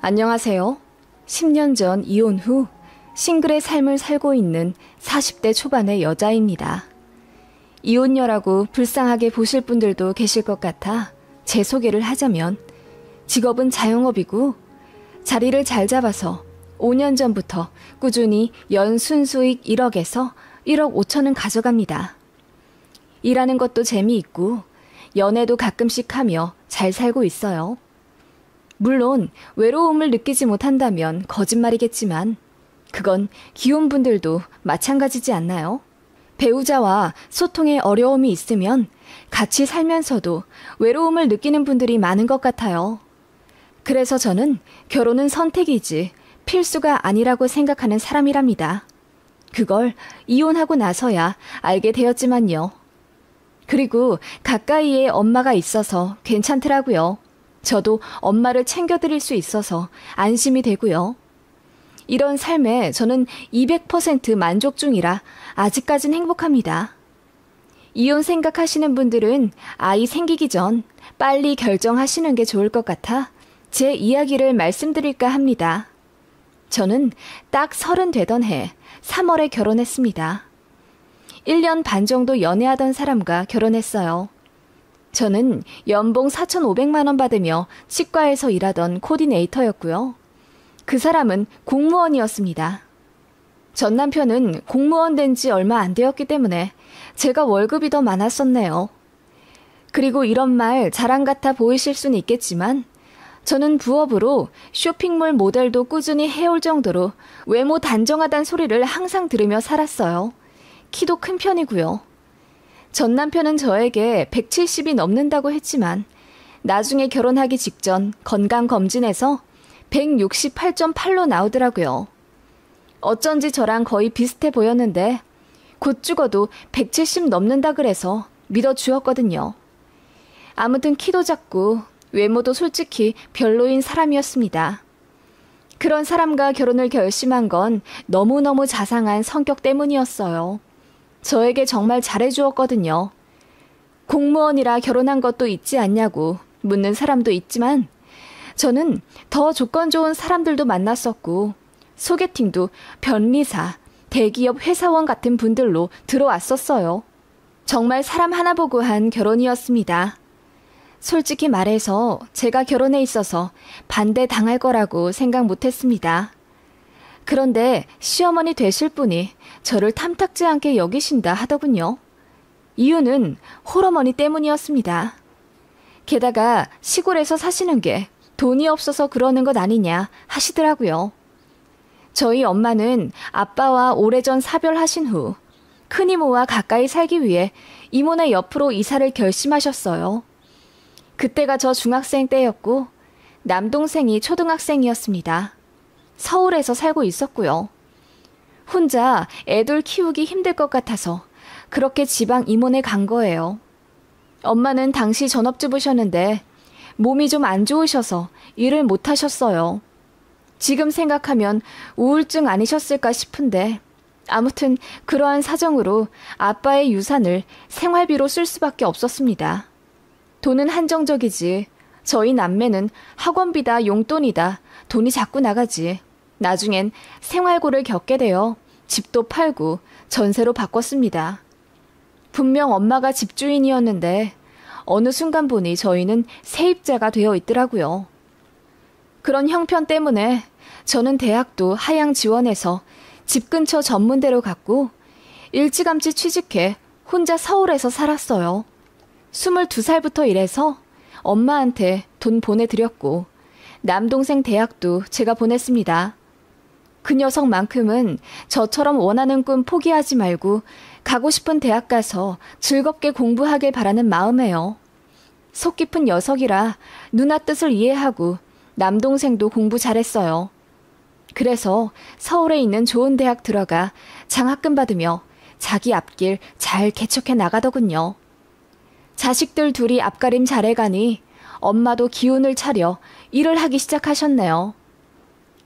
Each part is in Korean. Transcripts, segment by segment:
안녕하세요. 10년 전 이혼 후 싱글의 삶을 살고 있는 40대 초반의 여자입니다. 이혼녀라고 불쌍하게 보실 분들도 계실 것 같아 제 소개를 하자면 직업은 자영업이고 자리를 잘 잡아서 5년 전부터 꾸준히 연 순수익 1억에서 1억 5천은 가져갑니다. 일하는 것도 재미있고 연애도 가끔씩 하며 잘 살고 있어요. 물론 외로움을 느끼지 못한다면 거짓말이겠지만 그건 기혼 분들도 마찬가지지 않나요? 배우자와 소통에 어려움이 있으면 같이 살면서도 외로움을 느끼는 분들이 많은 것 같아요. 그래서 저는 결혼은 선택이지 필수가 아니라고 생각하는 사람이랍니다. 그걸 이혼하고 나서야 알게 되었지만요. 그리고 가까이에 엄마가 있어서 괜찮더라고요. 저도 엄마를 챙겨드릴 수 있어서 안심이 되고요. 이런 삶에 저는 200% 만족 중이라 아직까진 행복합니다. 이혼 생각하시는 분들은 아이 생기기 전 빨리 결정하시는 게 좋을 것 같아 제 이야기를 말씀드릴까 합니다. 저는 딱 30 되던 해 3월에 결혼했습니다. 1년 반 정도 연애하던 사람과 결혼했어요. 저는 연봉 4,500만 원 받으며 치과에서 일하던 코디네이터였고요. 그 사람은 공무원이었습니다. 전 남편은 공무원 된 지 얼마 안 되었기 때문에 제가 월급이 더 많았었네요. 그리고 이런 말 자랑 같아 보이실 수는 있겠지만 저는 부업으로 쇼핑몰 모델도 꾸준히 해올 정도로 외모 단정하단 소리를 항상 들으며 살았어요. 키도 큰 편이고요. 전 남편은 저에게 170이 넘는다고 했지만 나중에 결혼하기 직전 건강검진에서 168.8로 나오더라고요. 어쩐지 저랑 거의 비슷해 보였는데 곧 죽어도 170 넘는다 그래서 믿어주었거든요. 아무튼 키도 작고 외모도 솔직히 별로인 사람이었습니다. 그런 사람과 결혼을 결심한 건 너무너무 자상한 성격 때문이었어요. 저에게 정말 잘해주었거든요. 공무원이라 결혼한 것도 있지 않냐고 묻는 사람도 있지만 저는 더 조건 좋은 사람들도 만났었고 소개팅도 변리사, 대기업 회사원 같은 분들로 들어왔었어요. 정말 사람 하나 보고 한 결혼이었습니다. 솔직히 말해서 제가 결혼에 있어서 반대당할 거라고 생각 못했습니다. 그런데 시어머니 되실 분이 저를 탐탁지 않게 여기신다 하더군요. 이유는 홀어머니 때문이었습니다. 게다가 시골에서 사시는 게 돈이 없어서 그러는 것 아니냐 하시더라고요. 저희 엄마는 아빠와 오래전 사별하신 후 큰이모와 가까이 살기 위해 이모네 옆으로 이사를 결심하셨어요. 그때가 저 중학생 때였고 남동생이 초등학생이었습니다. 서울에서 살고 있었고요. 혼자 애들 키우기 힘들 것 같아서 그렇게 지방 이모네 간 거예요. 엄마는 당시 전업주부셨는데 몸이 좀 안 좋으셔서 일을 못 하셨어요. 지금 생각하면 우울증 아니셨을까 싶은데 아무튼 그러한 사정으로 아빠의 유산을 생활비로 쓸 수밖에 없었습니다. 돈은 한정적이지 저희 남매는 학원비다 용돈이다 돈이 자꾸 나가지. 나중엔 생활고를 겪게 되어 집도 팔고 전세로 바꿨습니다. 분명 엄마가 집주인이었는데 어느 순간 보니 저희는 세입자가 되어 있더라고요. 그런 형편 때문에 저는 대학도 하향 지원해서 집 근처 전문대로 갔고 일찌감치 취직해 혼자 서울에서 살았어요. 22살부터 일해서 엄마한테 돈 보내드렸고 남동생 대학도 제가 보냈습니다. 그 녀석만큼은 저처럼 원하는 꿈 포기하지 말고 가고 싶은 대학 가서 즐겁게 공부하길 바라는 마음에요. 속 깊은 녀석이라 누나 뜻을 이해하고 남동생도 공부 잘했어요. 그래서 서울에 있는 좋은 대학 들어가 장학금 받으며 자기 앞길 잘 개척해 나가더군요. 자식들 둘이 앞가림 잘해가니 엄마도 기운을 차려 일을 하기 시작하셨네요.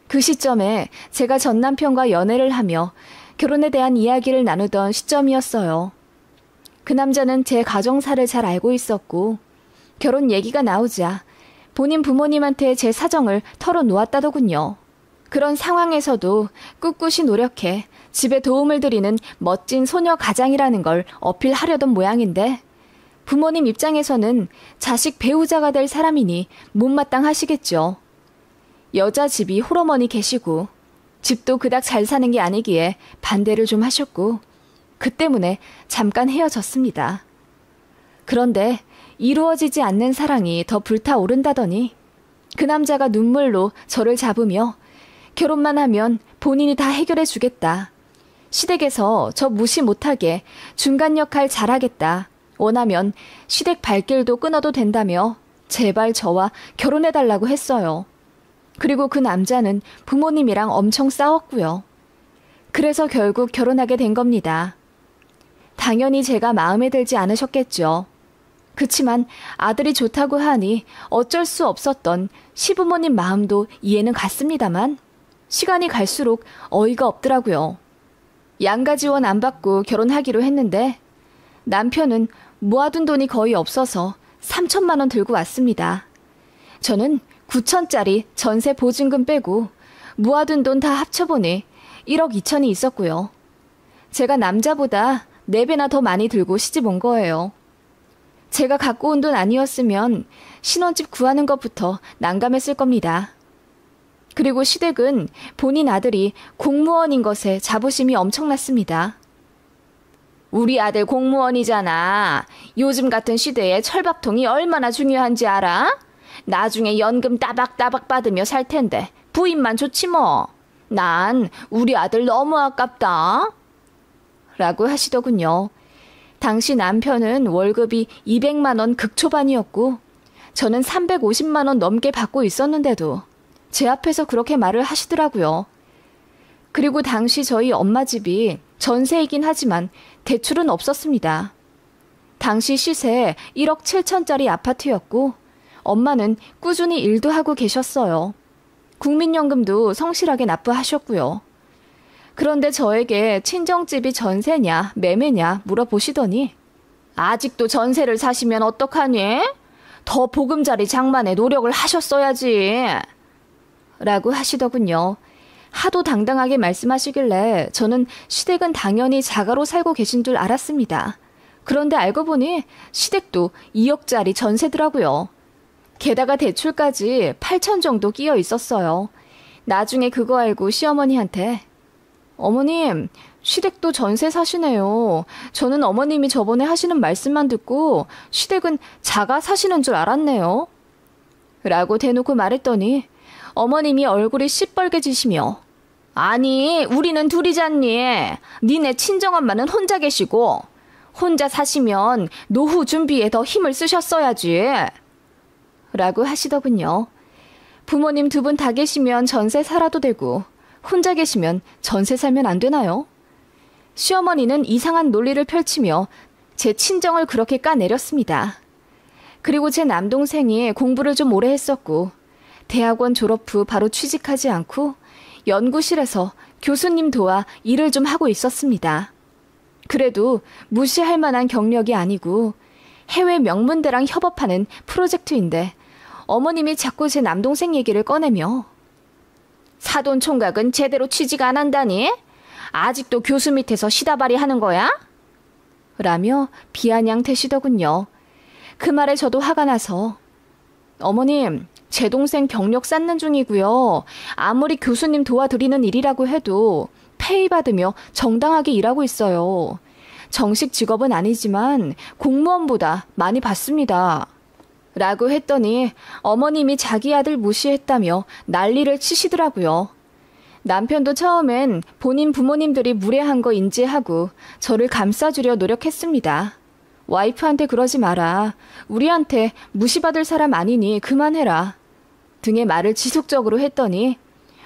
그 시점에 제가 전 남편과 연애를 하며 결혼에 대한 이야기를 나누던 시점이었어요. 그 남자는 제 가정사를 잘 알고 있었고 결혼 얘기가 나오자 본인 부모님한테 제 사정을 털어놓았다더군요. 그런 상황에서도 꿋꿋이 노력해 집에 도움을 드리는 멋진 소녀 가장이라는 걸 어필하려던 모양인데 부모님 입장에서는 자식 배우자가 될 사람이니 못마땅하시겠죠. 여자 집이 홀어머니 계시고 집도 그닥 잘 사는 게 아니기에 반대를 좀 하셨고 그 때문에 잠깐 헤어졌습니다. 그런데 이루어지지 않는 사랑이 더 불타오른다더니 그 남자가 눈물로 저를 잡으며 결혼만 하면 본인이 다 해결해 주겠다. 시댁에서 저 무시 못하게 중간 역할 잘하겠다. 원하면 시댁 발길도 끊어도 된다며 제발 저와 결혼해달라고 했어요. 그리고 그 남자는 부모님이랑 엄청 싸웠고요. 그래서 결국 결혼하게 된 겁니다. 당연히 제가 마음에 들지 않으셨겠죠. 그치만 아들이 좋다고 하니 어쩔 수 없었던 시부모님 마음도 이해는 갔습니다만 시간이 갈수록 어이가 없더라고요. 양가 지원 안 받고 결혼하기로 했는데 남편은 모아둔 돈이 거의 없어서 3천만 원 들고 왔습니다. 저는 9천짜리 전세 보증금 빼고 모아둔 돈 다 합쳐보니 1억 2천이 있었고요. 제가 남자보다 4배나 더 많이 들고 시집 온 거예요. 제가 갖고 온 돈 아니었으면 신혼집 구하는 것부터 난감했을 겁니다. 그리고 시댁은 본인 아들이 공무원인 것에 자부심이 엄청났습니다. 우리 아들 공무원이잖아. 요즘 같은 시대에 철밥통이 얼마나 중요한지 알아? 나중에 연금 따박따박 받으며 살 텐데 부인만 좋지 뭐. 난 우리 아들 너무 아깝다. 라고 하시더군요. 당시 남편은 월급이 200만 원 극초반이었고 저는 350만 원 넘게 받고 있었는데도 제 앞에서 그렇게 말을 하시더라고요. 그리고 당시 저희 엄마 집이 전세이긴 하지만 대출은 없었습니다. 당시 시세 1억 7천짜리 아파트였고 엄마는 꾸준히 일도 하고 계셨어요. 국민연금도 성실하게 납부하셨고요. 그런데 저에게 친정집이 전세냐 매매냐 물어보시더니 아직도 전세를 사시면 어떡하니? 더 보금자리 장만에 노력을 하셨어야지. 라고 하시더군요. 하도 당당하게 말씀하시길래 저는 시댁은 당연히 자가로 살고 계신 줄 알았습니다. 그런데 알고 보니 시댁도 2억짜리 전세더라고요. 게다가 대출까지 8천 정도 끼어 있었어요. 나중에 그거 알고 시어머니한테 어머님, 시댁도 전세 사시네요. 저는 어머님이 저번에 하시는 말씀만 듣고 시댁은 자가 사시는 줄 알았네요. 라고 대놓고 말했더니 어머님이 얼굴이 시뻘개지시며 아니, 우리는 둘이잖니. 니네 친정엄마는 혼자 계시고 혼자 사시면 노후 준비에 더 힘을 쓰셨어야지. 라고 하시더군요. 부모님 2분 다 계시면 전세 살아도 되고 혼자 계시면 전세 살면 안 되나요? 시어머니는 이상한 논리를 펼치며 제 친정을 그렇게 까내렸습니다. 그리고 제 남동생이 공부를 좀 오래 했었고 대학원 졸업 후 바로 취직하지 않고 연구실에서 교수님 도와 일을 좀 하고 있었습니다. 그래도 무시할 만한 경력이 아니고 해외 명문대랑 협업하는 프로젝트인데 어머님이 자꾸 제 남동생 얘기를 꺼내며 사돈 총각은 제대로 취직 안 한다니? 아직도 교수 밑에서 시다발이 하는 거야? 라며 비아냥대시더군요. 그 말에 저도 화가 나서 어머님, 제 동생 경력 쌓는 중이고요. 아무리 교수님 도와드리는 일이라고 해도 페이 받으며 정당하게 일하고 있어요. 정식 직업은 아니지만 공무원보다 많이 받습니다. 라고 했더니 어머님이 자기 아들 무시했다며 난리를 치시더라고요. 남편도 처음엔 본인 부모님들이 무례한 거 인지하고 저를 감싸주려 노력했습니다. 와이프한테 그러지 마라. 우리한테 무시받을 사람 아니니 그만해라. 등의 말을 지속적으로 했더니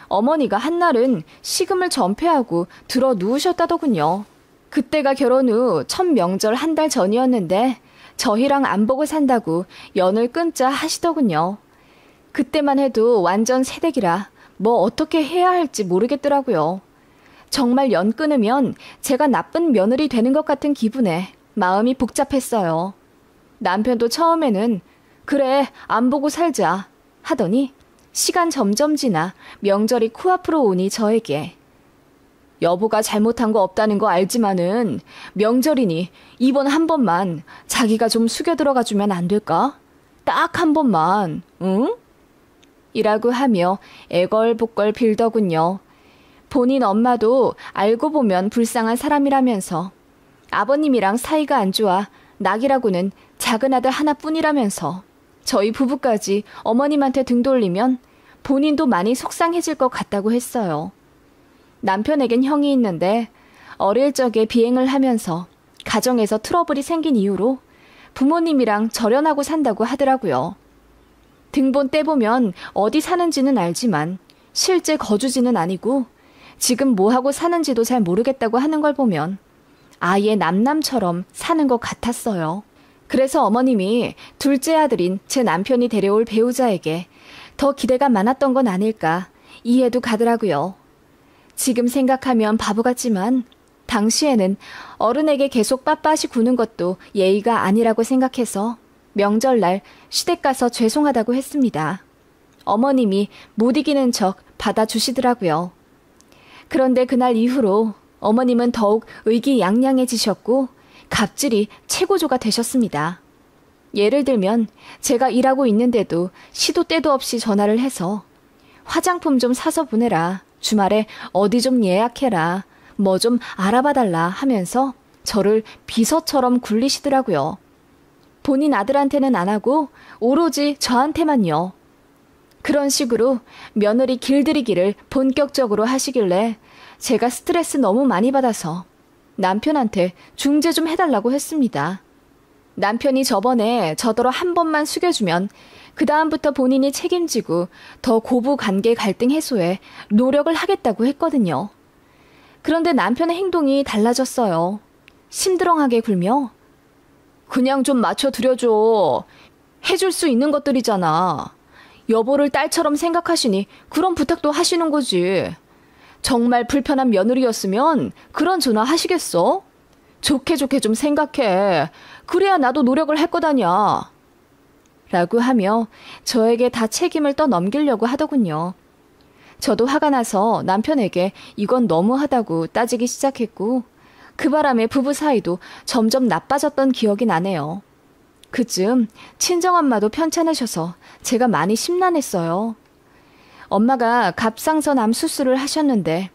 어머니가 한날은 식음을 전폐하고 들어 누우셨다더군요. 그때가 결혼 후 첫 명절 1달 전이었는데 저희랑 안 보고 산다고 연을 끊자 하시더군요. 그때만 해도 완전 새댁이라 뭐 어떻게 해야 할지 모르겠더라고요. 정말 연 끊으면 제가 나쁜 며느리 되는 것 같은 기분에 마음이 복잡했어요. 남편도 처음에는 그래, 안 보고 살자 하더니 시간 점점 지나 명절이 코앞으로 오니 저에게 여보가 잘못한 거 없다는 거 알지만은 명절이니 이번 한 번만 자기가 좀 숙여 들어가 주면 안 될까? 딱 한 번만, 응? 이라고 하며 애걸복걸 빌더군요. 본인 엄마도 알고 보면 불쌍한 사람이라면서 아버님이랑 사이가 안 좋아 낙이라고는 작은 아들 하나뿐이라면서 저희 부부까지 어머님한테 등 돌리면 본인도 많이 속상해질 것 같다고 했어요. 남편에겐 형이 있는데 어릴 적에 비행을 하면서 가정에서 트러블이 생긴 이후로 부모님이랑 절연하고 산다고 하더라고요. 등본 떼보면 어디 사는지는 알지만 실제 거주지는 아니고 지금 뭐하고 사는지도 잘 모르겠다고 하는 걸 보면 아예 남남처럼 사는 것 같았어요. 그래서 어머님이 둘째 아들인 제 남편이 데려올 배우자에게 더 기대가 많았던 건 아닐까 이해도 가더라고요. 지금 생각하면 바보 같지만 당시에는 어른에게 계속 빳빳이 구는 것도 예의가 아니라고 생각해서 명절날 시댁 가서 죄송하다고 했습니다. 어머님이 못 이기는 척 받아주시더라고요. 그런데 그날 이후로 어머님은 더욱 의기양양해지셨고 갑질이 최고조가 되셨습니다. 예를 들면 제가 일하고 있는데도 시도 때도 없이 전화를 해서 화장품 좀 사서 보내라, 주말에 어디 좀 예약해라, 뭐 좀 알아봐달라 하면서 저를 비서처럼 굴리시더라고요. 본인 아들한테는 안 하고 오로지 저한테만요. 그런 식으로 며느리 길들이기를 본격적으로 하시길래 제가 스트레스 너무 많이 받아서 남편한테 중재 좀 해달라고 했습니다. 남편이 저번에 저더러 한 번만 숙여주면 그 다음부터 본인이 책임지고 더 고부 관계 갈등 해소에 노력을 하겠다고 했거든요. 그런데 남편의 행동이 달라졌어요. 심드렁하게 굴며 그냥 좀 맞춰드려줘. 해줄 수 있는 것들이잖아. 여보를 딸처럼 생각하시니 그런 부탁도 하시는 거지. 정말 불편한 며느리였으면 그런 전화 하시겠어? 좋게 좀 생각해. 그래야 나도 노력을 할 거다냐. 라고 하며 저에게 다 책임을 떠넘기려고 하더군요. 저도 화가 나서 남편에게 이건 너무하다고 따지기 시작했고 그 바람에 부부 사이도 점점 나빠졌던 기억이 나네요. 그쯤 친정엄마도 편찮으셔서 제가 많이 심란했어요. 엄마가 갑상선 암 수술을 하셨는데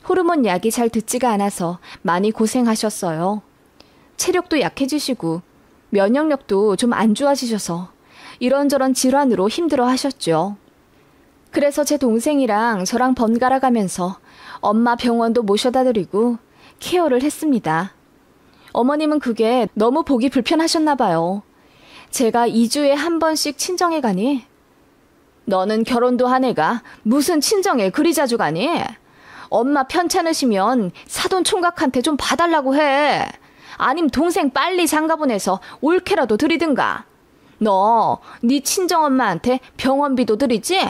호르몬 약이 잘 듣지가 않아서 많이 고생하셨어요. 체력도 약해지시고 면역력도 좀 안 좋아지셔서 이런저런 질환으로 힘들어 하셨죠. 그래서 제 동생이랑 저랑 번갈아 가면서 엄마 병원도 모셔다 드리고 케어를 했습니다. 어머님은 그게 너무 보기 불편하셨나 봐요. 제가 2주에 한 번씩 친정에 가니 너는 결혼도 한 애가 무슨 친정에 그리 자주 가니? 엄마 편찮으시면 사돈 총각한테 좀 봐달라고 해. 아님 동생 빨리 장가보내서 올케라도 드리든가. 너 네 친정엄마한테 병원비도 드리지?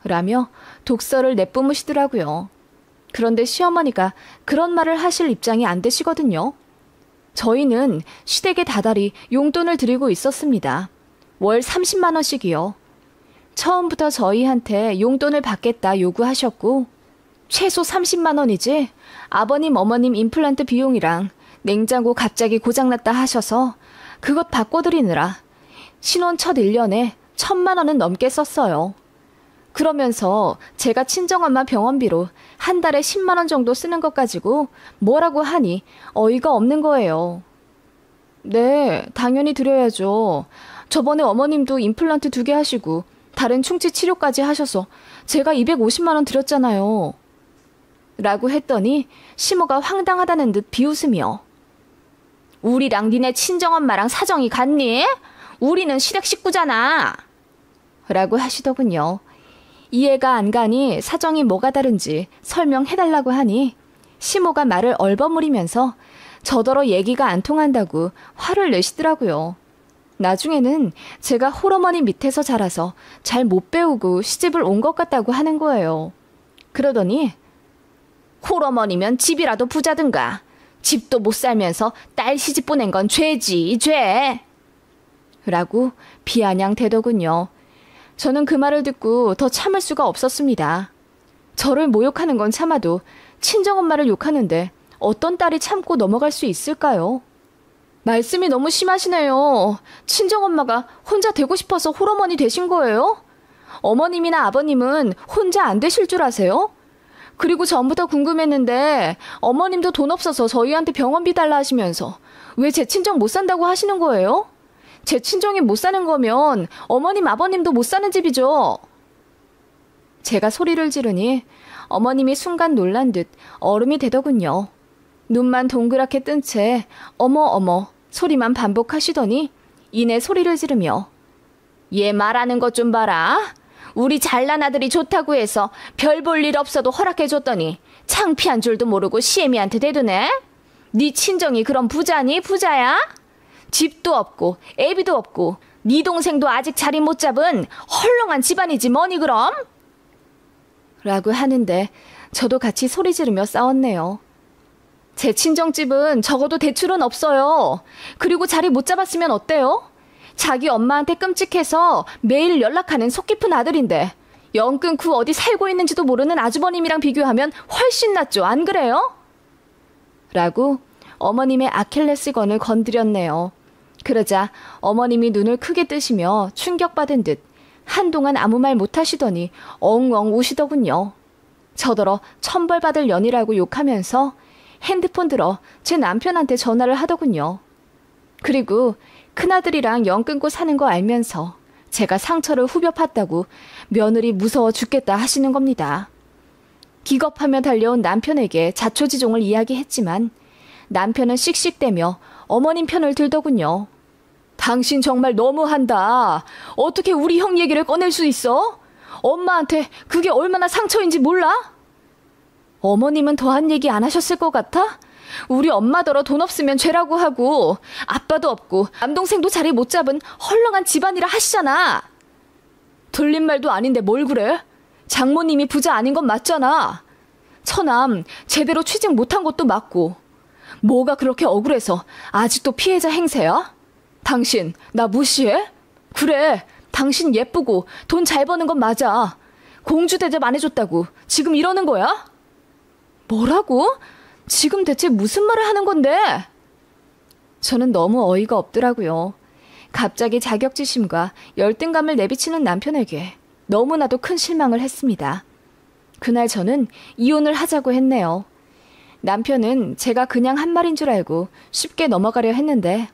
라며 독서를 내뿜으시더라고요. 그런데 시어머니가 그런 말을 하실 입장이 안 되시거든요. 저희는 시댁에 다달이 용돈을 드리고 있었습니다. 월 30만 원씩이요. 처음부터 저희한테 용돈을 받겠다 요구하셨고 최소 30만 원이지 아버님 어머님 임플란트 비용이랑 냉장고 갑자기 고장났다 하셔서 그것 바꿔드리느라 신혼 첫 1년에 1,000만 원은 넘게 썼어요. 그러면서 제가 친정엄마 병원비로 한 달에 10만 원 정도 쓰는 것 가지고 뭐라고 하니 어이가 없는 거예요. 네, 당연히 드려야죠. 저번에 어머님도 임플란트 2개 하시고 다른 충치 치료까지 하셔서 제가 250만 원 드렸잖아요. 라고 했더니 시모가 황당하다는 듯 비웃으며 우리랑 니네 친정엄마랑 사정이 같니? 우리는 시댁 식구잖아. 라고 하시더군요. 이해가 안 가니 사정이 뭐가 다른지 설명해달라고 하니 시모가 말을 얼버무리면서 저더러 얘기가 안 통한다고 화를 내시더라고요. 나중에는 제가 홀어머니 밑에서 자라서 잘 못 배우고 시집을 온 것 같다고 하는 거예요. 그러더니 홀어머니면 집이라도 부자든가. 집도 못 살면서 딸 시집 보낸 건 죄지, 죄. 라고 비아냥대더군요. 저는 그 말을 듣고 더 참을 수가 없었습니다. 저를 모욕하는 건 참아도 친정엄마를 욕하는데 어떤 딸이 참고 넘어갈 수 있을까요? 말씀이 너무 심하시네요. 친정엄마가 혼자 되고 싶어서 홀어머니 되신 거예요? 어머님이나 아버님은 혼자 안 되실 줄 아세요? 그리고 전부터 궁금했는데 어머님도 돈 없어서 저희한테 병원비 달라 하시면서 왜 제 친정 못 산다고 하시는 거예요? 제 친정이 못 사는 거면 어머님, 아버님도 못 사는 집이죠. 제가 소리를 지르니 어머님이 순간 놀란 듯 얼음이 되더군요. 눈만 동그랗게 뜬 채 어머 어머 소리만 반복하시더니 이내 소리를 지르며 얘 말하는 것 좀 봐라. 우리 잘난 아들이 좋다고 해서 별 볼 일 없어도 허락해줬더니 창피한 줄도 모르고 시애미한테 대드네. 네 친정이 그럼 부자니 부자야? 집도 없고 애비도 없고 네 동생도 아직 자리 못 잡은 헐렁한 집안이지 뭐니 그럼? 라고 하는데 저도 같이 소리 지르며 싸웠네요. 제 친정집은 적어도 대출은 없어요. 그리고 자리 못 잡았으면 어때요? 자기 엄마한테 끔찍해서 매일 연락하는 속 깊은 아들인데 연 끊고 어디 살고 있는지도 모르는 아주버님이랑 비교하면 훨씬 낫죠. 안 그래요? 라고 어머님의 아킬레스건을 건드렸네요. 그러자 어머님이 눈을 크게 뜨시며 충격받은 듯 한동안 아무 말 못하시더니 엉엉 우시더군요. 저더러 천벌받을 년이라고 욕하면서 핸드폰 들어 제 남편한테 전화를 하더군요. 그리고 큰아들이랑 연 끊고 사는 거 알면서 제가 상처를 후벼 팠다고 며느리 무서워 죽겠다 하시는 겁니다. 기겁하며 달려온 남편에게 자초지종을 이야기했지만 남편은 씩씩대며 어머님 편을 들더군요. 당신 정말 너무한다. 어떻게 우리 형 얘기를 꺼낼 수 있어? 엄마한테 그게 얼마나 상처인지 몰라? 어머님은 더한 얘기 안 하셨을 것 같아? 우리 엄마더러 돈 없으면 죄라고 하고 아빠도 없고 남동생도 자리 못 잡은 헐렁한 집안이라 하시잖아. 들린 말도 아닌데 뭘 그래? 장모님이 부자 아닌 건 맞잖아. 처남 제대로 취직 못한 것도 맞고 뭐가 그렇게 억울해서 아직도 피해자 행세야? 당신 나 무시해? 그래, 당신 예쁘고 돈 잘 버는 건 맞아. 공주 대접 안 해줬다고 지금 이러는 거야? 뭐라고? 지금 대체 무슨 말을 하는 건데? 저는 너무 어이가 없더라고요. 갑자기 자격지심과 열등감을 내비치는 남편에게 너무나도 큰 실망을 했습니다. 그날 저는 이혼을 하자고 했네요. 남편은 제가 그냥 한 말인 줄 알고 쉽게 넘어가려 했는데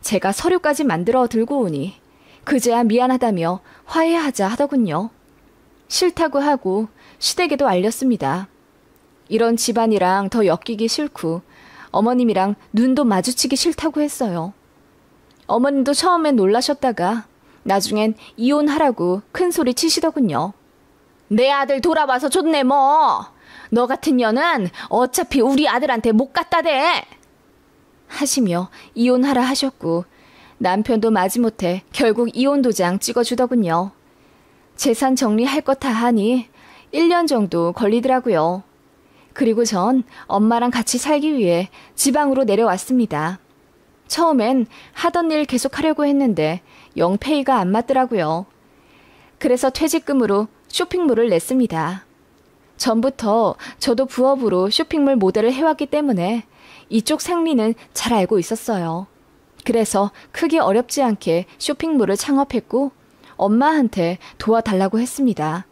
제가 서류까지 만들어 들고 오니 그제야 미안하다며 화해하자 하더군요. 싫다고 하고 시댁에도 알렸습니다. 이런 집안이랑 더 엮이기 싫고 어머님이랑 눈도 마주치기 싫다고 했어요. 어머님도 처음엔 놀라셨다가 나중엔 이혼하라고 큰 소리 치시더군요. 내 아들 돌아와서 좋네 뭐. 너 같은 년은 어차피 우리 아들한테 못 갖다 대. 하시며 이혼하라 하셨고 남편도 마지못해 결국 이혼 도장 찍어주더군요. 재산 정리할 것 다 하니 1년 정도 걸리더라고요. 그리고 전 엄마랑 같이 살기 위해 지방으로 내려왔습니다. 처음엔 하던 일 계속 하려고 했는데 영 페이가 안 맞더라고요. 그래서 퇴직금으로 쇼핑몰을 냈습니다. 전부터 저도 부업으로 쇼핑몰 모델을 해왔기 때문에 이쪽 생리는 잘 알고 있었어요. 그래서 크게 어렵지 않게 쇼핑몰을 창업했고 엄마한테 도와달라고 했습니다.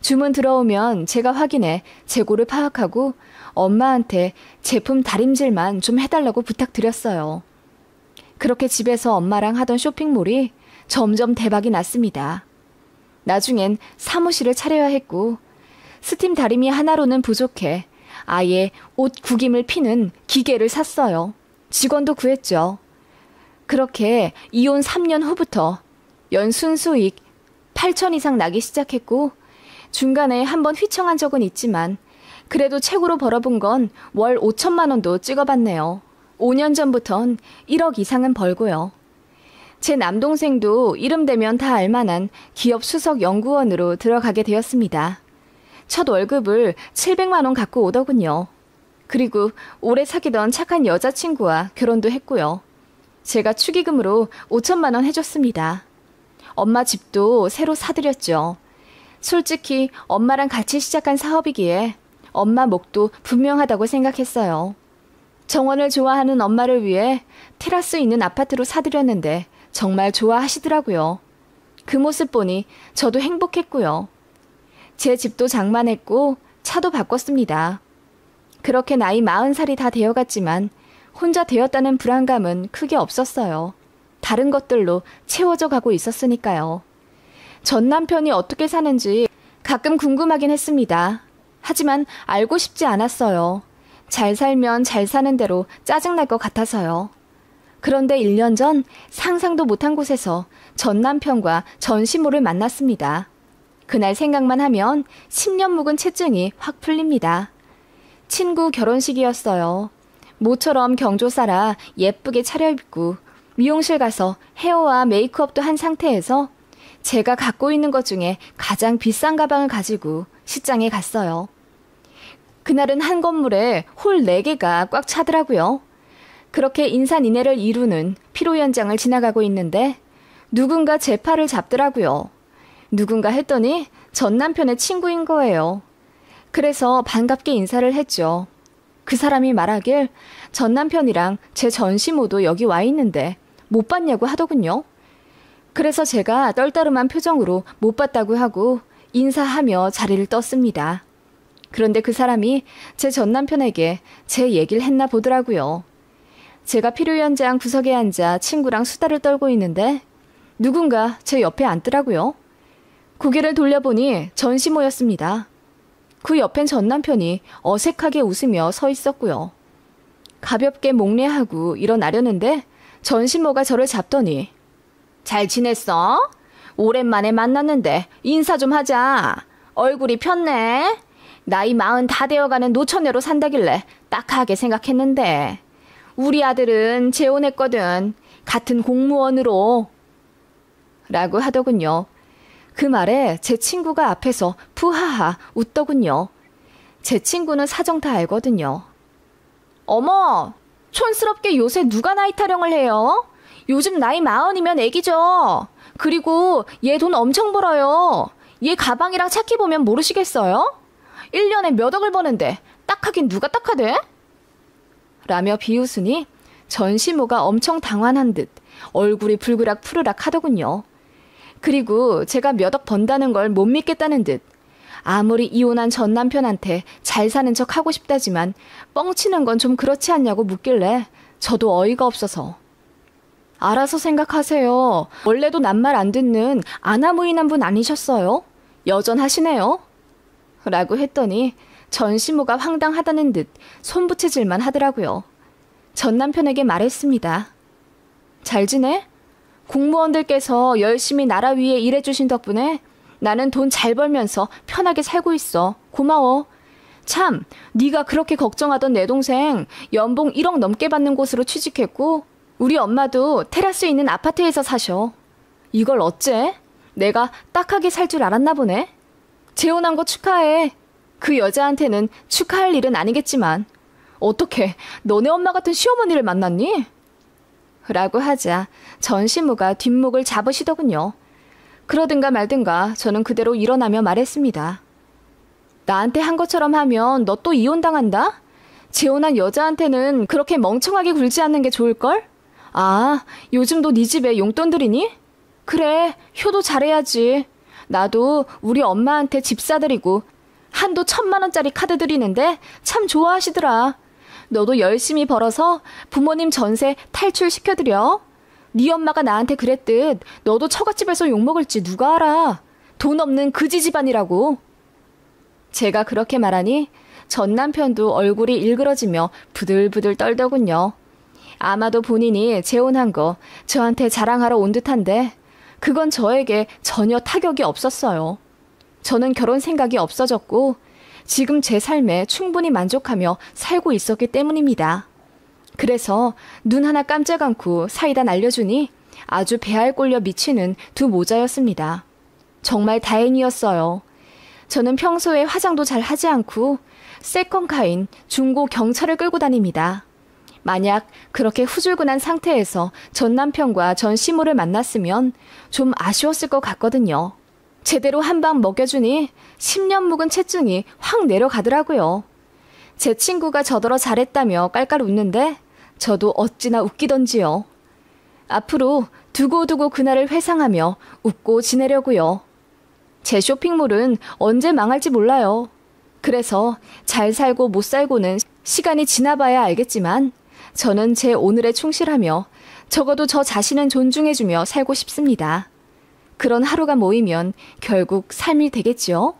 주문 들어오면 제가 확인해 재고를 파악하고 엄마한테 제품 다림질만 좀 해달라고 부탁드렸어요. 그렇게 집에서 엄마랑 하던 쇼핑몰이 점점 대박이 났습니다. 나중엔 사무실을 차려야 했고 스팀 다리미 하나로는 부족해 아예 옷 구김을 피는 기계를 샀어요. 직원도 구했죠. 그렇게 이혼 3년 후부터 연 순수익 8천 이상 나기 시작했고 중간에 한번 휘청한 적은 있지만 그래도 최고로 벌어본 건 월 5천만 원도 찍어봤네요. 5년 전부턴 1억 이상은 벌고요. 제 남동생도 이름 대면 다 알만한 기업 수석 연구원으로 들어가게 되었습니다. 첫 월급을 700만 원 갖고 오더군요. 그리고 오래 사귀던 착한 여자친구와 결혼도 했고요. 제가 축의금으로 5천만 원 해줬습니다. 엄마 집도 새로 사드렸죠. 솔직히 엄마랑 같이 시작한 사업이기에 엄마 목도 분명하다고 생각했어요. 정원을 좋아하는 엄마를 위해 테라스 있는 아파트로 사드렸는데 정말 좋아하시더라고요. 그 모습 보니 저도 행복했고요. 제 집도 장만했고 차도 바꿨습니다. 그렇게 나이 40살이 다 되어갔지만 혼자 되었다는 불안감은 크게 없었어요. 다른 것들로 채워져 가고 있었으니까요. 전 남편이 어떻게 사는지 가끔 궁금하긴 했습니다. 하지만 알고 싶지 않았어요. 잘 살면 잘 사는 대로 짜증날 것 같아서요. 그런데 1년 전 상상도 못한 곳에서 전 남편과 전 시모를 만났습니다. 그날 생각만 하면 10년 묵은 체증이 확 풀립니다. 친구 결혼식이었어요. 모처럼 경조사라 예쁘게 차려입고 미용실 가서 헤어와 메이크업도 한 상태에서 제가 갖고 있는 것 중에 가장 비싼 가방을 가지고 시장에 갔어요. 그날은 한 건물에 홀 4개가 꽉 차더라고요. 그렇게 인산인해를 이루는 피로 연장을 지나가고 있는데 누군가 제 팔을 잡더라고요. 누군가 했더니 전 남편의 친구인 거예요. 그래서 반갑게 인사를 했죠. 그 사람이 말하길 전 남편이랑 제 전시모도 여기 와 있는데 못 봤냐고 하더군요. 그래서 제가 떨떠름한 표정으로 못 봤다고 하고 인사하며 자리를 떴습니다. 그런데 그 사람이 제 전 남편에게 제 얘기를 했나 보더라고요. 제가 필요연장 구석에 앉아 친구랑 수다를 떨고 있는데 누군가 제 옆에 앉더라고요. 고개를 돌려보니 전시모였습니다. 그 옆엔 전 남편이 어색하게 웃으며 서 있었고요. 가볍게 목례하고 일어나려는데 전시모가 저를 잡더니 잘 지냈어? 오랜만에 만났는데 인사 좀 하자. 얼굴이 폈네. 나이 40 다 되어가는 노처녀로 산다길래 딱하게 생각했는데 우리 아들은 재혼했거든. 같은 공무원으로. 라고 하더군요. 그 말에 제 친구가 앞에서 푸하하 웃더군요. 제 친구는 사정 다 알거든요. 어머, 촌스럽게 요새 누가 나이 타령을 해요? 요즘 나이 40이면 애기죠. 그리고 얘 돈 엄청 벌어요. 얘 가방이랑 차키 보면 모르시겠어요? 1년에 몇 억을 버는데 딱하긴 누가 딱하대? 라며 비웃으니 전시모가 엄청 당황한 듯 얼굴이 불그락 푸르락 하더군요. 그리고 제가 몇 억 번다는 걸 못 믿겠다는 듯 아무리 이혼한 전 남편한테 잘 사는 척 하고 싶다지만 뻥치는 건 좀 그렇지 않냐고 묻길래 저도 어이가 없어서 알아서 생각하세요. 원래도 낱말 안 듣는 아나무인한 분 아니셨어요? 여전하시네요. 라고 했더니 전시모가 황당하다는 듯 손부채질만 하더라고요. 전 남편에게 말했습니다. 잘 지내? 공무원들께서 열심히 나라 위에 일해주신 덕분에 나는 돈 잘 벌면서 편하게 살고 있어. 고마워. 참, 네가 그렇게 걱정하던 내 동생 연봉 1억 넘게 받는 곳으로 취직했고 우리 엄마도 테라스에 있는 아파트에서 사셔. 이걸 어째? 내가 딱하게 살 줄 알았나 보네. 재혼한 거 축하해. 그 여자한테는 축하할 일은 아니겠지만 어떻게 너네 엄마 같은 시어머니를 만났니? 라고 하자 전시모가 뒷목을 잡으시더군요. 그러든가 말든가 저는 그대로 일어나며 말했습니다. 나한테 한 것처럼 하면 너 또 이혼당한다? 재혼한 여자한테는 그렇게 멍청하게 굴지 않는 게 좋을걸? 아, 요즘도 네 집에 용돈 들이니? 그래, 효도 잘해야지. 나도 우리 엄마한테 집 사드리고 한도 1,000만 원짜리 카드 드리는데 참 좋아하시더라. 너도 열심히 벌어서 부모님 전세 탈출시켜드려. 네 엄마가 나한테 그랬듯 너도 처갓집에서 욕먹을지 누가 알아. 돈 없는 그지 집안이라고. 제가 그렇게 말하니 전 남편도 얼굴이 일그러지며 부들부들 떨더군요. 아마도 본인이 재혼한 거 저한테 자랑하러 온 듯한데 그건 저에게 전혀 타격이 없었어요. 저는 결혼 생각이 없어졌고 지금 제 삶에 충분히 만족하며 살고 있었기 때문입니다. 그래서 눈 하나 깜짝 않고 사이다 날려주니 아주 배알 꼴려 미치는 두 모자였습니다. 정말 다행이었어요. 저는 평소에 화장도 잘 하지 않고 세컨카인 중고 경차를 끌고 다닙니다. 만약 그렇게 후줄근한 상태에서 전 남편과 전 시모를 만났으면 좀 아쉬웠을 것 같거든요. 제대로 한 방 먹여주니 10년 묵은 체증이 확 내려가더라고요. 제 친구가 저더러 잘했다며 깔깔 웃는데 저도 어찌나 웃기던지요. 앞으로 두고두고 그날을 회상하며 웃고 지내려고요. 제 쇼핑몰은 언제 망할지 몰라요. 그래서 잘 살고 못 살고는 시간이 지나봐야 알겠지만 저는 제 오늘에 충실하며 적어도 저 자신은 존중해주며 살고 싶습니다. 그런 하루가 모이면 결국 삶이 되겠죠?